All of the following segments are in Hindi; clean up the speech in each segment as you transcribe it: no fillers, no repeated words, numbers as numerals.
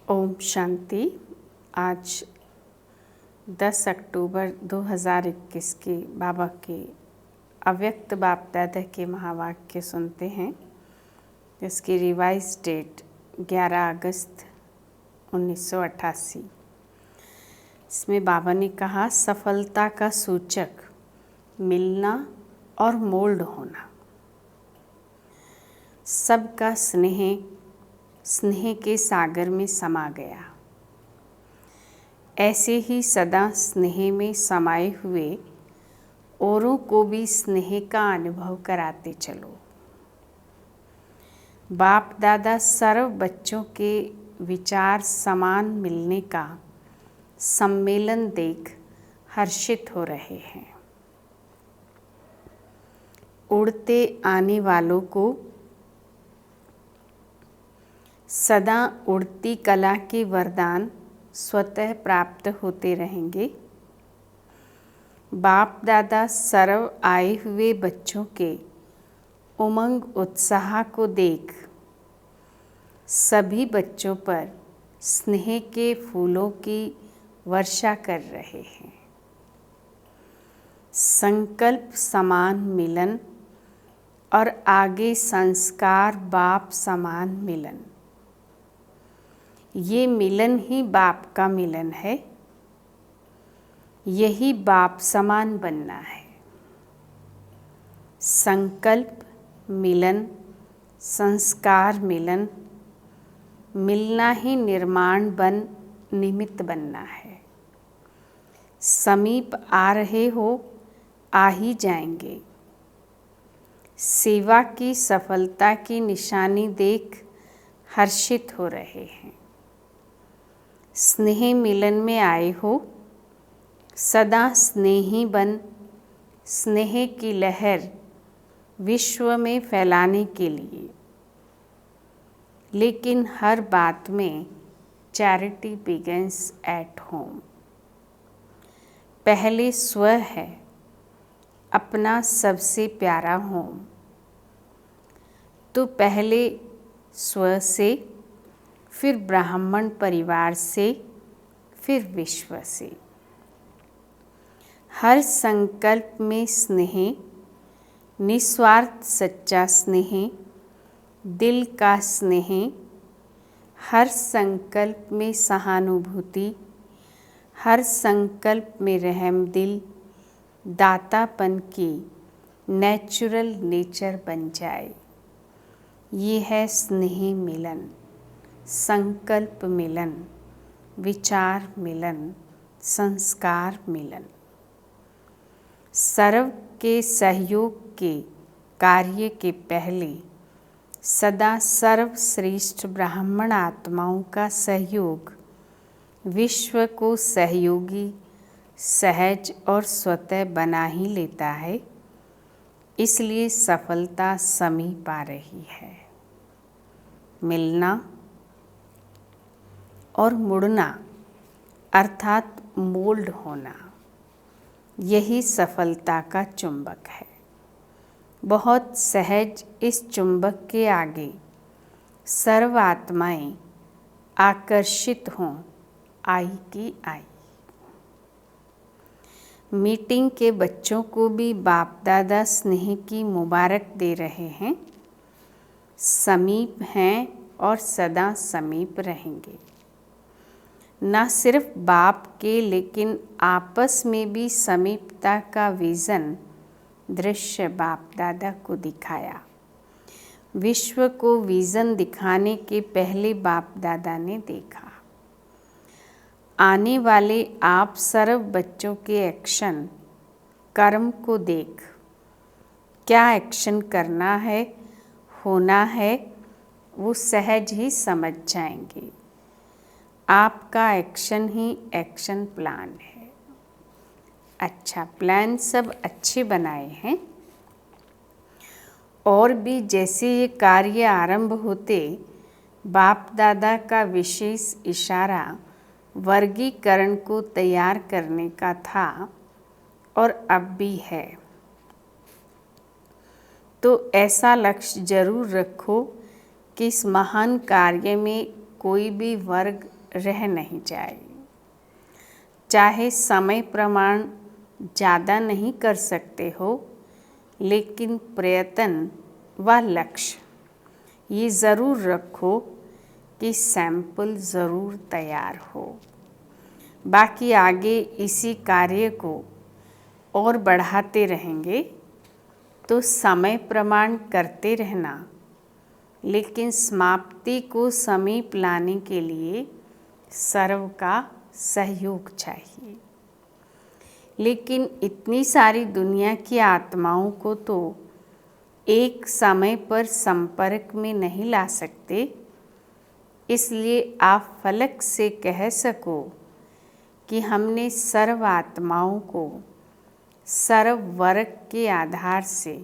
ओम शांति। आज 10 अक्टूबर 2021 के बाबा के अव्यक्त बाप दादा के महावाक्य सुनते हैं। इसकी रिवाइज डेट 11 अगस्त 1988। इसमें बाबा ने कहा, सफलता का सूचक मिलना और मोल्ड होना। सबका स्नेह के सागर में समा गया। ऐसे ही सदा स्नेह में समाये हुए औरों को भी स्नेह का अनुभव कराते चलो। बाप दादा सर्व बच्चों के विचार समान मिलने का सम्मेलन देख हर्षित हो रहे हैं। उड़ते आने वालों को सदा उड़ती कला के वरदान स्वतः प्राप्त होते रहेंगे। बाप दादा सर्व आए हुए बच्चों के उमंग उत्साह को देख सभी बच्चों पर स्नेह के फूलों की वर्षा कर रहे हैं। संकल्प समान मिलन और आगे संस्कार बाप समान मिलन। ये मिलन ही बाप का मिलन है। यही बाप समान बनना है। संकल्प मिलन, संस्कार मिलन, मिलना ही निर्माण बन निमित्त बनना है। समीप आ रहे हो, आ ही जाएंगे। सेवा की सफलता की निशानी देख हर्षित हो रहे हैं। स्नेह मिलन में आए हो, सदा स्नेही बन स्नेह की लहर विश्व में फैलाने के लिए। लेकिन हर बात में चैरिटी बिगिंस एट होम। पहले स्व है, अपना सबसे प्यारा होम। तो पहले स्व से, फिर ब्राह्मण परिवार से, फिर विश्व से। हर संकल्प में स्नेह, निस्वार्थ सच्चा स्नेह, दिल का स्नेह। हर संकल्प में सहानुभूति, हर संकल्प में रहम दिल, दातापन की नेचुरल नेचर बन जाए। ये है स्नेह मिलन, संकल्प मिलन, विचार मिलन, संस्कार मिलन। सर्व के सहयोग के कार्य के पहले सदा सर्वश्रेष्ठ ब्राह्मण आत्माओं का सहयोग विश्व को सहयोगी, सहज और स्वतः बना ही लेता है। इसलिए सफलता समीप आ रही है। मिलना और मुड़ना अर्थात मोल्ड होना, यही सफलता का चुंबक है। बहुत सहज इस चुंबक के आगे सर्व आत्माएं आकर्षित हों, आई की आई। मीटिंग के बच्चों को भी बाप दादा स्नेह की मुबारक दे रहे हैं। समीप हैं और सदा समीप रहेंगे। न सिर्फ बाप के, लेकिन आपस में भी समीपता का विजन दृश्य बाप दादा को दिखाया। विश्व को विजन दिखाने के पहले बाप दादा ने देखा। आने वाले आप सर्व बच्चों के एक्शन, कर्म को देख क्या एक्शन करना है, होना है, वो सहज ही समझ जाएंगे। आपका एक्शन ही एक्शन प्लान है। अच्छा, प्लान सब अच्छे बनाए हैं। और भी जैसे ये कार्य आरंभ होते, बाप दादा का विशेष इशारा वर्गीकरण को तैयार करने का था और अब भी है। तो ऐसा लक्ष्य जरूर रखो कि इस महान कार्य में कोई भी वर्ग रह नहीं जाए। चाहे समय प्रमाण ज़्यादा नहीं कर सकते हो, लेकिन प्रयत्न व लक्ष्य ये ज़रूर रखो कि सैंपल ज़रूर तैयार हो। बाकी आगे इसी कार्य को और बढ़ाते रहेंगे तो समय प्रमाण करते रहना, लेकिन समाप्ति को समीप लाने के लिए सर्व का सहयोग चाहिए। लेकिन इतनी सारी दुनिया की आत्माओं को तो एक समय पर संपर्क में नहीं ला सकते, इसलिए आप फलक से कह सको कि हमने सर्व आत्माओं को सर्व वर्ग के आधार से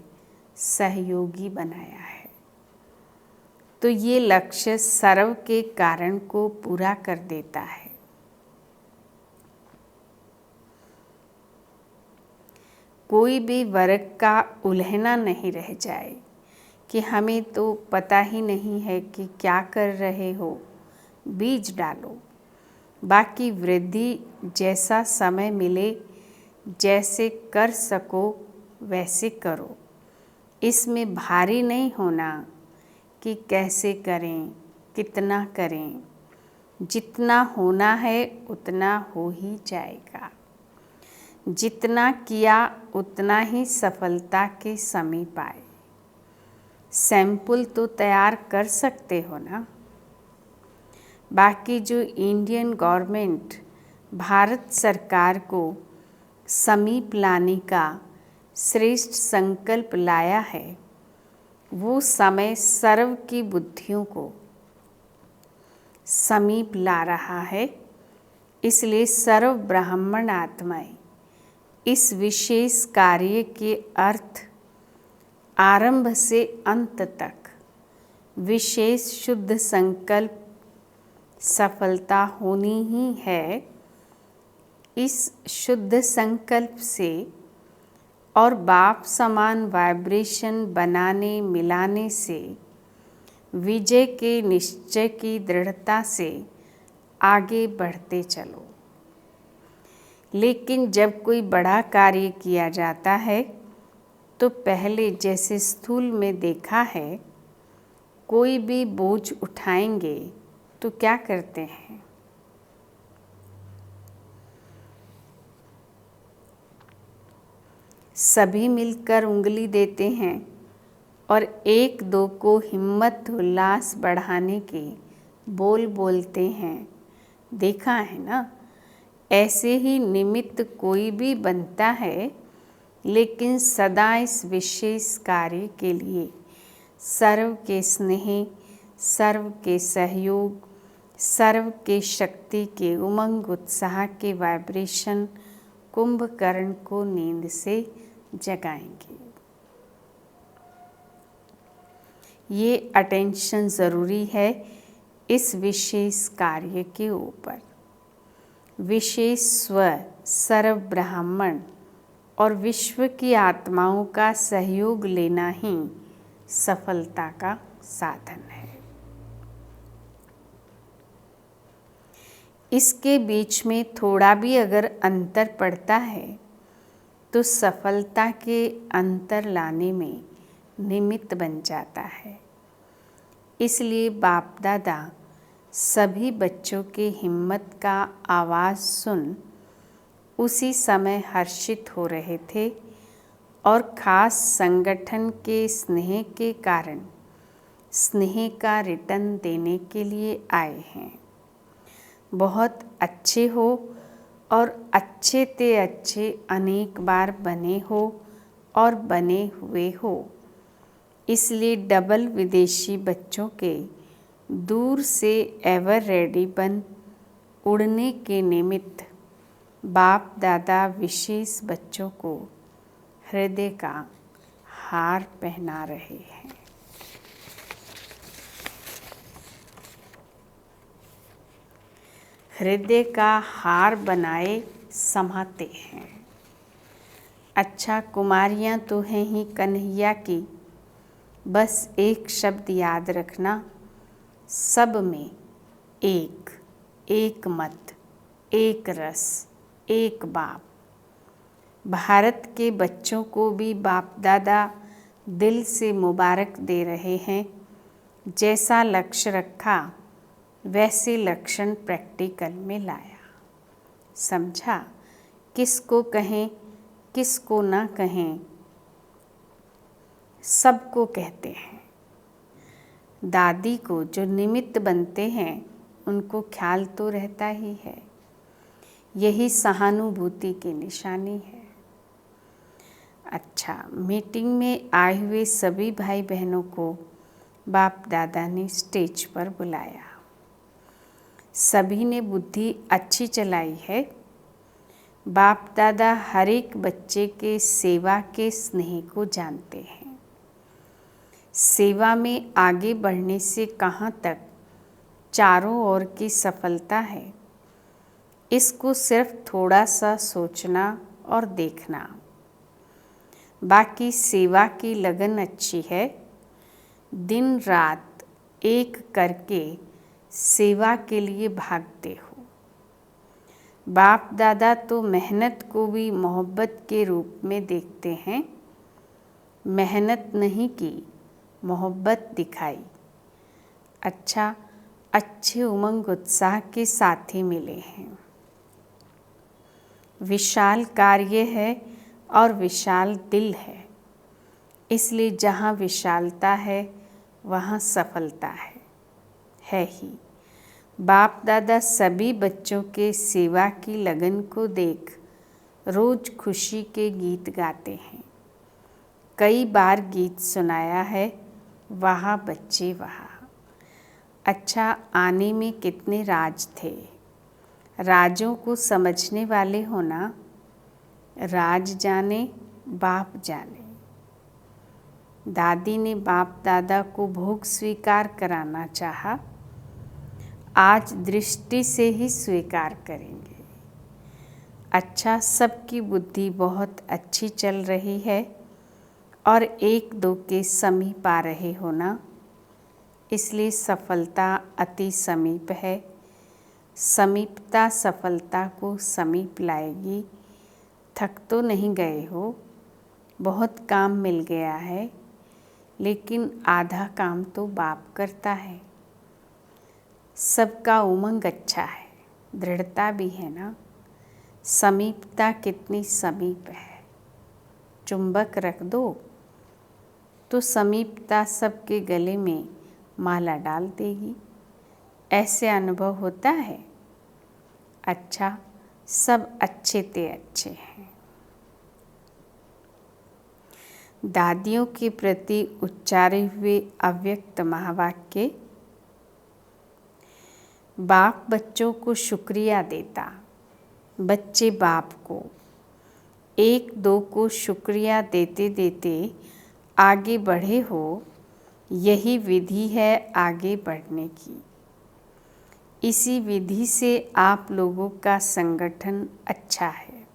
सहयोगी बनाया है, तो ये लक्ष्य सर्व के कारण को पूरा कर देता है। कोई भी वर्ग का उलझना नहीं रह जाए कि हमें तो पता ही नहीं है कि क्या कर रहे हो, बीज डालो। बाकी वृद्धि जैसा समय मिले, जैसे कर सको वैसे करो। इसमें भारी नहीं होना कि कैसे करें, कितना करें। जितना होना है उतना हो ही जाएगा। जितना किया उतना ही सफलता के समीप आए। सैंपल तो तैयार कर सकते हो ना। बाकी जो इंडियन गवर्नमेंट भारत सरकार को समीप लाने का श्रेष्ठ संकल्प लाया है, वो समय सर्व की बुद्धियों को समीप ला रहा है। इसलिए सर्व ब्राह्मण आत्माएं इस विशेष कार्य के अर्थ आरंभ से अंत तक विशेष शुद्ध संकल्प सफलता होनी ही है। इस शुद्ध संकल्प से और बाप समान वाइब्रेशन बनाने मिलाने से विजय के निश्चय की दृढ़ता से आगे बढ़ते चलो। लेकिन जब कोई बड़ा कार्य किया जाता है तो पहले जैसे स्थूल में देखा है, कोई भी बोझ उठाएंगे तो क्या करते हैं? सभी मिलकर उंगली देते हैं और एक दो को हिम्मत उल्लास बढ़ाने के बोल बोलते हैं। देखा है ना? ऐसे ही निमित्त कोई भी बनता है, लेकिन सदा इस विशेष कार्य के लिए सर्व के स्नेह, सर्व के सहयोग, सर्व के शक्ति के उमंग उत्साह के वाइब्रेशन कुंभकर्ण को नींद से जगाएंगे। ये अटेंशन ज़रूरी है इस विशेष कार्य के ऊपर। विशेष स्व, सर्व ब्राह्मण और विश्व की आत्माओं का सहयोग लेना ही सफलता का साधन है। इसके बीच में थोड़ा भी अगर अंतर पड़ता है तो सफलता के अंतर लाने में निमित्त बन जाता है। इसलिए बाप दादा सभी बच्चों के हिम्मत का आवाज़ सुन उसी समय हर्षित हो रहे थे और ख़ास संगठन के स्नेह के कारण स्नेह का रिटर्न देने के लिए आए हैं। बहुत अच्छे हो और अच्छे ते अच्छे अनेक बार बने हो और बने हुए हो। इसलिए डबल विदेशी बच्चों के दूर से एवर रेडी बन उड़ने के निमित्त बाप दादा विशेष बच्चों को हृदय का हार पहना रहे हैं। हृदय का हार बनाए समाते हैं। अच्छा, कुमारियाँ तो हैं ही कन्हैया की, बस एक शब्द याद रखना, सब में एक। एक मत, एक रस, एक बाप। भारत के बच्चों को भी बाप दादा दिल से मुबारक दे रहे हैं। जैसा लक्ष्य रखा वैसे लक्षण प्रैक्टिकल में लाया। समझा? किसको कहें किसको ना कहें, सबको कहते हैं। दादी को जो निमित्त बनते हैं उनको ख्याल तो रहता ही है। यही सहानुभूति की निशानी है। अच्छा, मीटिंग में आए हुए सभी भाई बहनों को बाप दादा ने स्टेज पर बुलाया। सभी ने बुद्धि अच्छी चलाई है। बाप दादा हर एक बच्चे के सेवा के स्नेह को जानते हैं। सेवा में आगे बढ़ने से कहाँ तक चारों ओर की सफलता है, इसको सिर्फ थोड़ा सा सोचना और देखना। बाकी सेवा की लगन अच्छी है। दिन रात एक करके सेवा के लिए भागते हो। बाप दादा तो मेहनत को भी मोहब्बत के रूप में देखते हैं। मेहनत नहीं की, मोहब्बत दिखाई। अच्छा, अच्छे उमंग उत्साह के साथी मिले हैं। विशाल कार्य है और विशाल दिल है, इसलिए जहाँ विशालता है वहाँ सफलता है ही। बाप दादा सभी बच्चों के सेवा की लगन को देख रोज खुशी के गीत गाते हैं। कई बार गीत सुनाया है, वहाँ बच्चे वहाँ। अच्छा, आने में कितने राज थे। राजों को समझने वाले हो ना। राज जाने बाप जाने। दादी ने बाप दादा को भोग स्वीकार कराना चाहा। आज दृष्टि से ही स्वीकार करेंगे। अच्छा, सबकी बुद्धि बहुत अच्छी चल रही है और एक दो के समीप आ रहे हो ना, इसलिए सफलता अति समीप है। समीपता सफलता को समीप लाएगी। थक तो नहीं गए हो, बहुत काम मिल गया है, लेकिन आधा काम तो बाप करता है। सबका उमंग अच्छा है, दृढ़ता भी है ना। समीपता कितनी समीप है। चुंबक रख दो तो समीपता सबके गले में माला डाल देगी। ऐसे अनुभव होता है। अच्छा, सब अच्छे ते अच्छे हैं। दादियों के प्रति उच्चारे हुए अव्यक्त महावाक्य। बाप बच्चों को शुक्रिया देता, बच्चे बाप को। एक दो को शुक्रिया देते देते आगे बढ़े हो, यही विधि है आगे बढ़ने की। इसी विधि से आप लोगों का संगठन अच्छा है।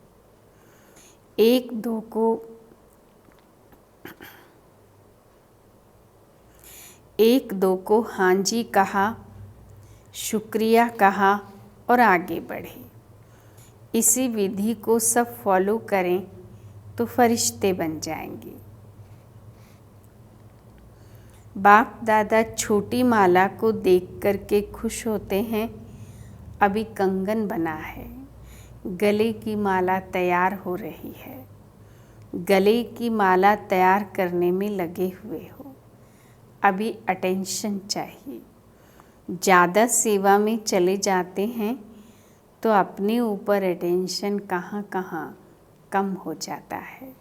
एक दो को हाँ जी कहा, शुक्रिया कहा और आगे बढ़े। इसी विधि को सब फॉलो करें तो फरिश्ते बन जाएंगे। बाप दादा छोटी माला को देख कर के खुश होते हैं। अभी कंगन बना है, गले की माला तैयार हो रही है। गले की माला तैयार करने में लगे हुए हो। अभी अटेंशन चाहिए। ज़्यादा सेवा में चले जाते हैं तो अपने ऊपर अटेंशन कहाँ कहाँ कम हो जाता है।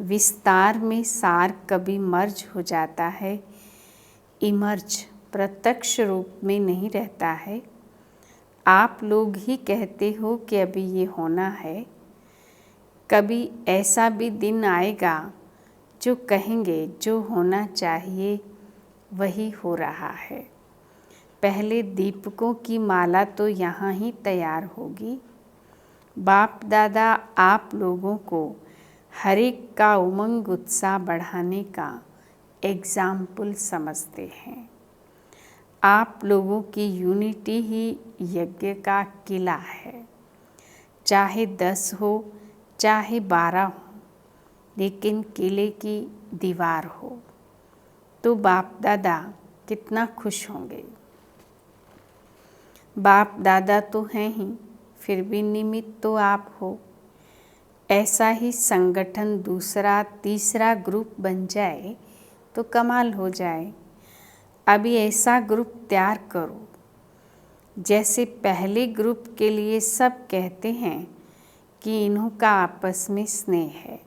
विस्तार में सार कभी मर्ज हो जाता है, इमर्ज प्रत्यक्ष रूप में नहीं रहता है। आप लोग ही कहते हो कि अभी ये होना है। कभी ऐसा भी दिन आएगा जो कहेंगे जो होना चाहिए वही हो रहा है। पहले दीपकों की माला तो यहाँ ही तैयार होगी। बाप दादा आप लोगों को हर एक का उमंग उत्साह बढ़ाने का एग्जाम्पल समझते हैं। आप लोगों की यूनिटी ही यज्ञ का किला है। चाहे 10 हो चाहे 12 हो, लेकिन किले की दीवार हो तो बाप दादा कितना खुश होंगे। बाप दादा तो हैं ही, फिर भी निमित्त तो आप हो। ऐसा ही संगठन दूसरा तीसरा ग्रुप बन जाए तो कमाल हो जाए। अभी ऐसा ग्रुप तैयार करो जैसे पहले ग्रुप के लिए सब कहते हैं कि इन्हों का आपस में स्नेह है,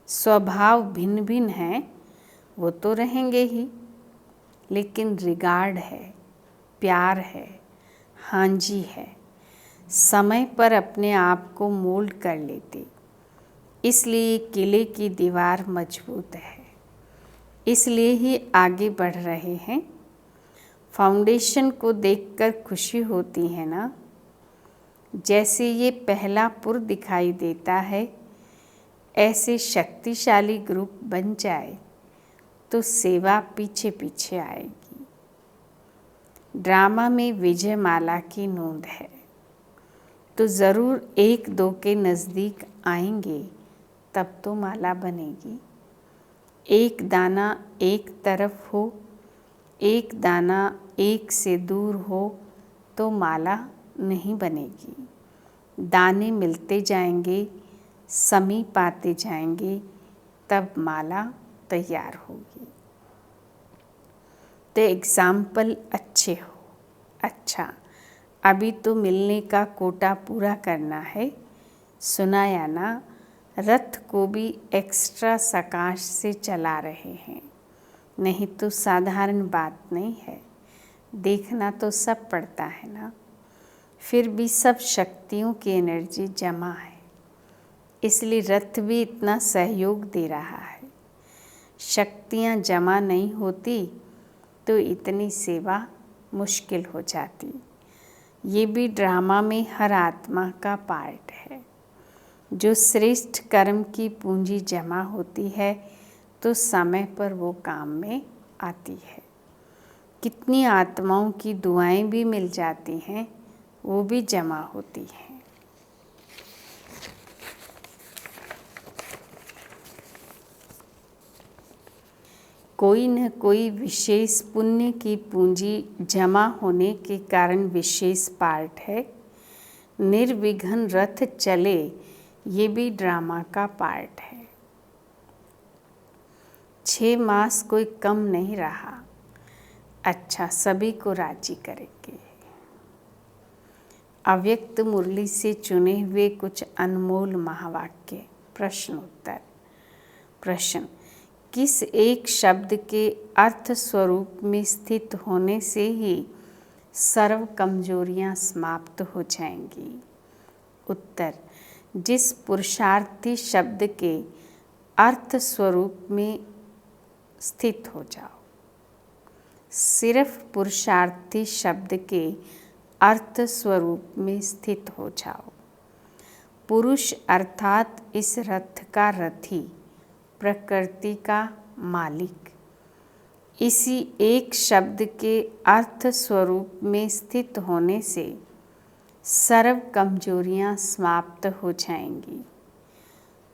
स्वभाव भिन्न भिन्न है, वो तो रहेंगे ही, लेकिन रिगार्ड है, प्यार है, हाँ जी है। समय पर अपने आप को मोल्ड कर लेते, इसलिए किले की दीवार मजबूत है, इसलिए ही आगे बढ़ रहे हैं। फाउंडेशन को देखकर खुशी होती है ना। जैसे ये पहला पुर दिखाई देता है, ऐसे शक्तिशाली ग्रुप बन जाए तो सेवा पीछे पीछे आएगी। ड्रामा में विजय माला की नोंद है, तो ज़रूर 1-2 के नज़दीक आएंगे तब तो माला बनेगी। एक दाना एक तरफ हो, एक दाना एक से दूर हो तो माला नहीं बनेगी। दाने मिलते जाएंगे, समीप आते जाएंगे, तब माला तैयार होगी। तो एग्ज़ाम्पल अच्छे हो। अच्छा, अभी तो मिलने का कोटा पूरा करना है। सुनाया ना, रथ को भी एक्स्ट्रा सकाश से चला रहे हैं, नहीं तो साधारण बात नहीं है। देखना तो सब पड़ता है ना। फिर भी सब शक्तियों की एनर्जी जमा है, इसलिए रथ भी इतना सहयोग दे रहा है। शक्तियाँ जमा नहीं होती तो इतनी सेवा मुश्किल हो जाती। ये भी ड्रामा में हर आत्मा का पार्ट है। जो श्रेष्ठ कर्म की पूंजी जमा होती है तो समय पर वो काम में आती है। कितनी आत्माओं की दुआएं भी मिल जाती हैं, वो भी जमा होती हैं। कोई न कोई विशेष पुण्य की पूंजी जमा होने के कारण विशेष पार्ट है। निर्विघ्न रथ चले, ये भी ड्रामा का पार्ट है। 6 मास कोई कम नहीं रहा। अच्छा, सभी को राजी करेंगे। अव्यक्त मुरली से चुने हुए कुछ अनमोल महावाक्य। प्रश्न उत्तर। प्रश्न, किस एक शब्द के अर्थ स्वरूप में स्थित होने से ही सर्व कमजोरियां समाप्त हो जाएंगी? उत्तर, जिस पुरुषार्थी शब्द के अर्थ स्वरूप में स्थित हो जाओ। सिर्फ पुरुषार्थी शब्द के अर्थ स्वरूप में स्थित हो जाओ। पुरुष अर्थात इस रथ का रथी, प्रकृति का मालिक। इसी एक शब्द के अर्थ स्वरूप में स्थित होने से सर्व कमजोरियां समाप्त हो जाएंगी।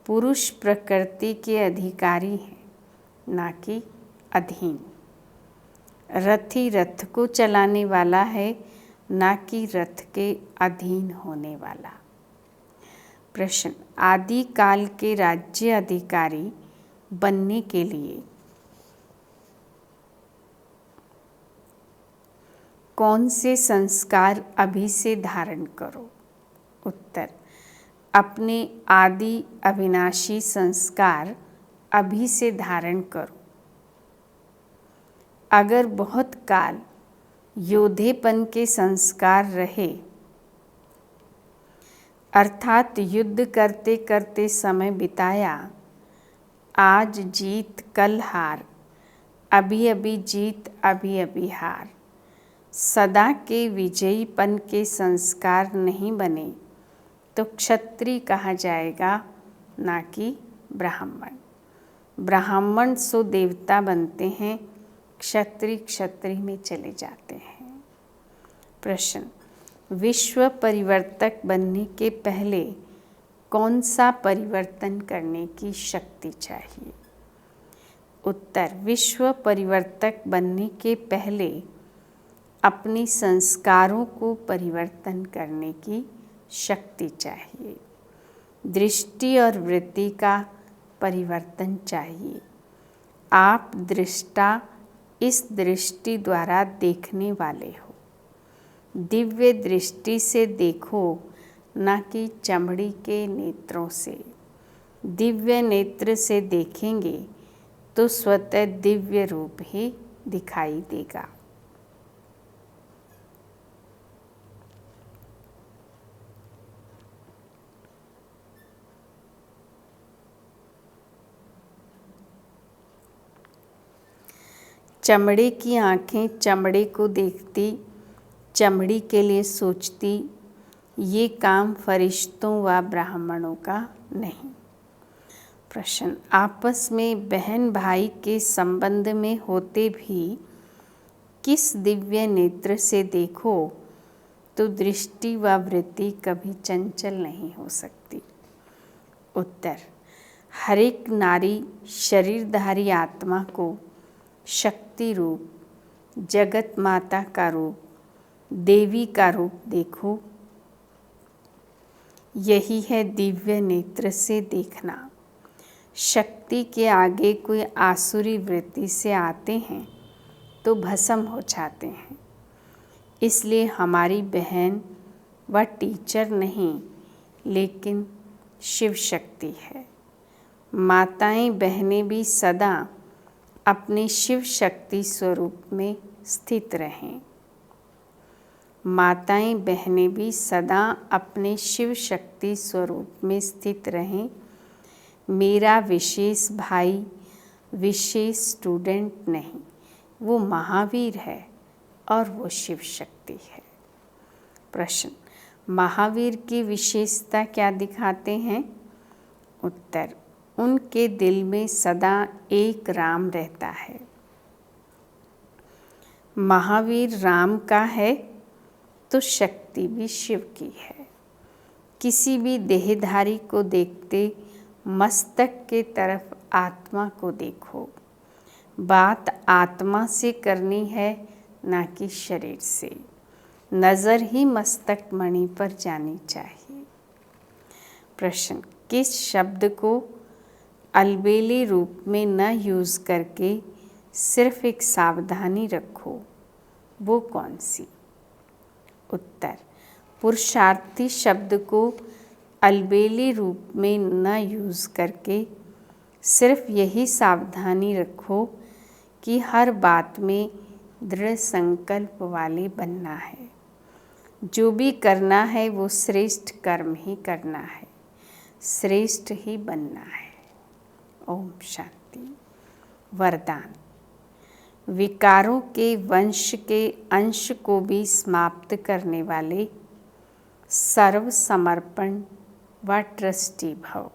पुरुष प्रकृति के अधिकारी हैं, ना कि अधीन। रथी रथ को चलाने वाला है, ना कि रथ के अधीन होने वाला। प्रश्न, आदि काल के राज्य अधिकारी बनने के लिए कौन से संस्कार अभी से धारण करो? उत्तर, अपने आदि अविनाशी संस्कार अभी से धारण करो। अगर बहुत काल योधेपन के संस्कार रहे, अर्थात युद्ध करते करते समय बिताया, आज जीत कल हार, अभी अभी जीत अभी अभी हार, सदा के विजयीपन के संस्कार नहीं बने तो क्षत्रिय कहा जाएगा, ना कि ब्राह्मण। ब्राह्मण सो देवता बनते हैं, क्षत्री में चले जाते हैं। प्रश्न, विश्व परिवर्तक बनने के पहले कौन सा परिवर्तन करने की शक्ति चाहिए? उत्तर, विश्व परिवर्तक बनने के पहले अपने संस्कारों को परिवर्तन करने की शक्ति चाहिए। दृष्टि और वृत्ति का परिवर्तन चाहिए। आप दृष्टा, इस दृष्टि द्वारा देखने वाले हो। दिव्य दृष्टि से देखो, न कि चमड़ी के नेत्रों से। दिव्य नेत्र से देखेंगे तो स्वतः दिव्य रूप ही दिखाई देगा। चमड़े की आँखें चमड़े को देखती, चमड़ी के लिए सोचती, ये काम फरिश्तों व ब्राह्मणों का नहीं। प्रश्न, आपस में बहन भाई के संबंध में होते भी किस दिव्य नेत्र से देखो तो दृष्टि व वृत्ति कभी चंचल नहीं हो सकती। उत्तर, हर एक नारी शरीरधारी आत्मा को शक्ति रूप, जगत माता का रूप, देवी का रूप देखो। यही है दिव्य नेत्र से देखना। शक्ति के आगे कोई आसुरी वृत्ति से आते हैं तो भस्म हो जाते हैं। इसलिए हमारी बहन वह टीचर नहीं, लेकिन शिव शक्ति है। माताएं बहनें भी सदा अपने शिव शक्ति स्वरूप में स्थित रहें। माताएं बहनें भी सदा अपने शिव शक्ति स्वरूप में स्थित रहें। मेरा विशेष भाई विशेष स्टूडेंट नहीं, वो महावीर है और वो शिव शक्ति है। प्रश्न, महावीर की विशेषता क्या दिखाते हैं? उत्तर, उनके दिल में सदा एक राम रहता है। महावीर राम का है तो शक्ति भी शिव की है। किसी भी देहधारी को देखते मस्तक के तरफ आत्मा को देखो। बात आत्मा से करनी है, ना कि शरीर से। नज़र ही मस्तक मणि पर जानी चाहिए। प्रश्न, किस शब्द को अलबेले रूप में न यूज़ करके सिर्फ एक सावधानी रखो, वो कौन सी? उत्तर, पुरुषार्थी शब्द को अलबेले रूप में न यूज़ करके सिर्फ यही सावधानी रखो कि हर बात में दृढ़ संकल्प वाले बनना है। जो भी करना है वो श्रेष्ठ कर्म ही करना है, श्रेष्ठ ही बनना है। ओम शांति। वरदान, विकारों के वंश के अंश को भी समाप्त करने वाले सर्व समर्पण व ट्रस्टी भव।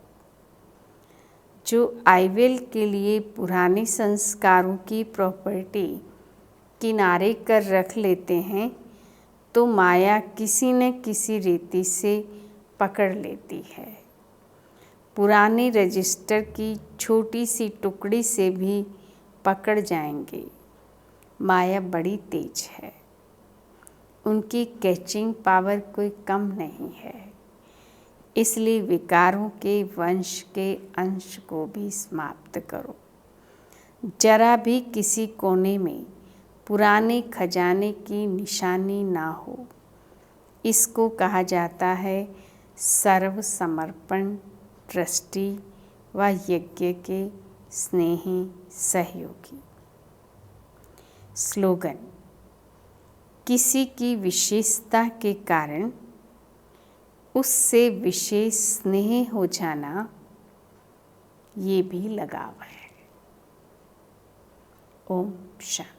जो आईवेल के लिए पुराने संस्कारों की प्रॉपर्टी किनारे कर रख लेते हैं तो माया किसी न किसी रीति से पकड़ लेती है। पुराने रजिस्टर की छोटी सी टुकड़ी से भी पकड़ जाएंगे। माया बड़ी तेज है, उनकी कैचिंग पावर कोई कम नहीं है। इसलिए विकारों के वंश के अंश को भी समाप्त करो। जरा भी किसी कोने में पुराने खजाने की निशानी ना हो। इसको कहा जाता है सर्व समर्पण ट्रस्टी व यज्ञ के स्नेही सहयोगी। स्लोगन, किसी की विशेषता के कारण उससे विशेष स्नेह हो जाना, ये भी लगाव है। ओम शांति।